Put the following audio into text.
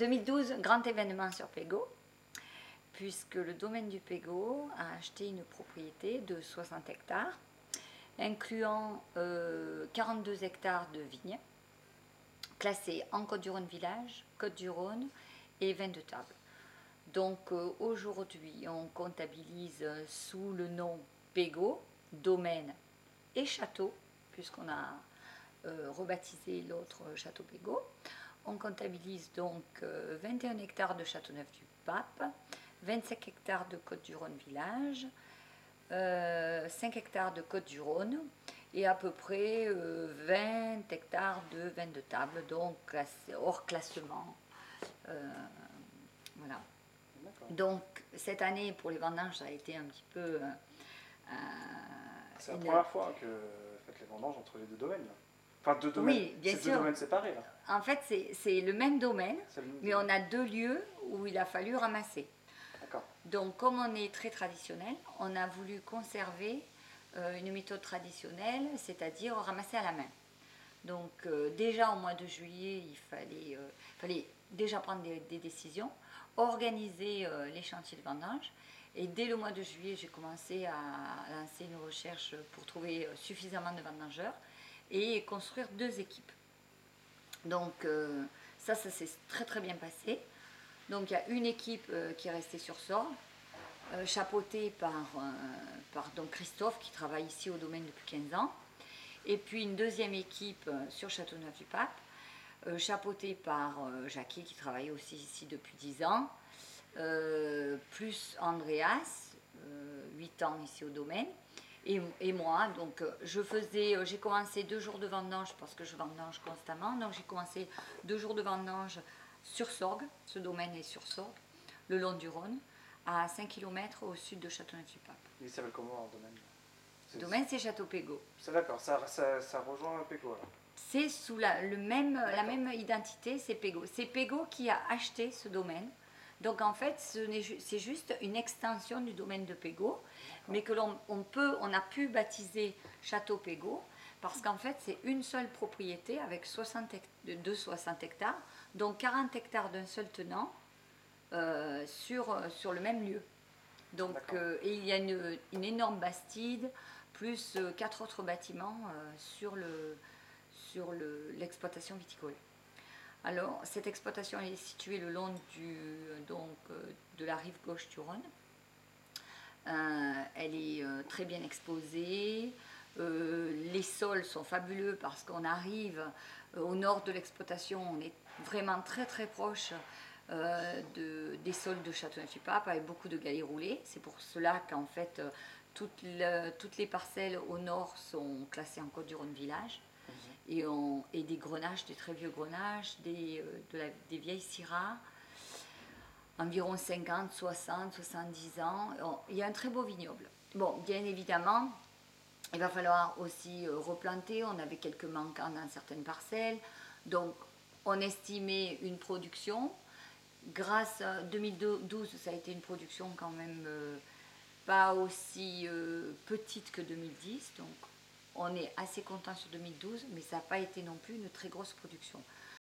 2012, grand événement sur Pégot, puisque le domaine du Pégot a acheté une propriété de 60 hectares, incluant 42 hectares de vignes, classés en Côtes-du-Rhône village, Côtes-du-Rhône et vin de table. Donc aujourd'hui, on comptabilise sous le nom Pégot, domaine et château, puisqu'on a rebaptisé l'autre château Pégot. On comptabilise donc 21 hectares de Châteauneuf-du-Pape, 25 hectares de Côtes-du-Rhône village, 5 hectares de Côtes-du-Rhône et à peu près 20 hectares de vin de table, donc hors classement. Voilà. Donc cette année pour les vendanges, ça a été un petit peu... c'est la première fois que vous faites les vendanges entre les deux domaines là. Enfin, deux domaines, oui, bien sûr. Deux domaines séparés là. En fait, c'est le même domaine, mais on a deux lieux où il a fallu ramasser. D'accord. Donc, comme on est très traditionnel, on a voulu conserver une méthode traditionnelle, c'est-à-dire ramasser à la main. Donc, déjà au mois de juillet, il fallait déjà prendre des décisions, organiser les chantiers de vendange. Et dès le mois de juillet, j'ai commencé à lancer une recherche pour trouver suffisamment de vendangeurs et construire 2 équipes. Donc ça s'est très très bien passé. Donc il y a une équipe qui est restée sur Sorgues, chapeautée par donc Christophe qui travaille ici au domaine depuis 15 ans. Et puis une deuxième équipe sur Châteauneuf-du-Pape, chapeautée par Jackie qui travaille aussi ici depuis 10 ans, plus Andreas, 8 ans ici au domaine. Et moi, donc j'ai commencé 2 jours de vendange parce que je vendange constamment, donc j'ai commencé 2 jours de vendange sur Sorgues, ce domaine est sur Sorgues, le long du Rhône, à 5 km au sud de Châteauneuf-du-Pape. Il s'appelle comment le domaine? Le domaine c'est Château Pégot. C'est d'accord, ça rejoint Pégot là. C'est sous la même identité, c'est Pégot. C'est Pégot qui a acheté ce domaine. Donc en fait, c'est juste une extension du domaine de Pégot, mais que on a pu baptiser Château Pégot, parce qu'en fait, c'est une seule propriété avec 60 hectares, donc 40 hectares d'un seul tenant sur le même lieu. Donc, et il y a une énorme bastide, plus 4 autres bâtiments sur l'exploitation viticole. Alors, cette exploitation est située le long de la rive gauche du Rhône. Elle est très bien exposée. Les sols sont fabuleux parce qu'on arrive au nord de l'exploitation. On est vraiment très très proche des sols de Châteauneuf-du-Pape avec beaucoup de galets roulés. C'est pour cela qu'en fait, toutes les parcelles au nord sont classées en Côtes-du-Rhône village. Et des grenaches, des très vieux grenaches, des vieilles syrahs, environ 50, 60, 70 ans. Il y a un très beau vignoble. Bon, bien évidemment, il va falloir aussi replanter. On avait quelques manquants dans certaines parcelles. Donc, on estimait une production. Grâce à 2012, ça a été une production quand même pas aussi petite que 2010. Donc, on est assez content sur 2012, mais ça n'a pas été non plus une très grosse production.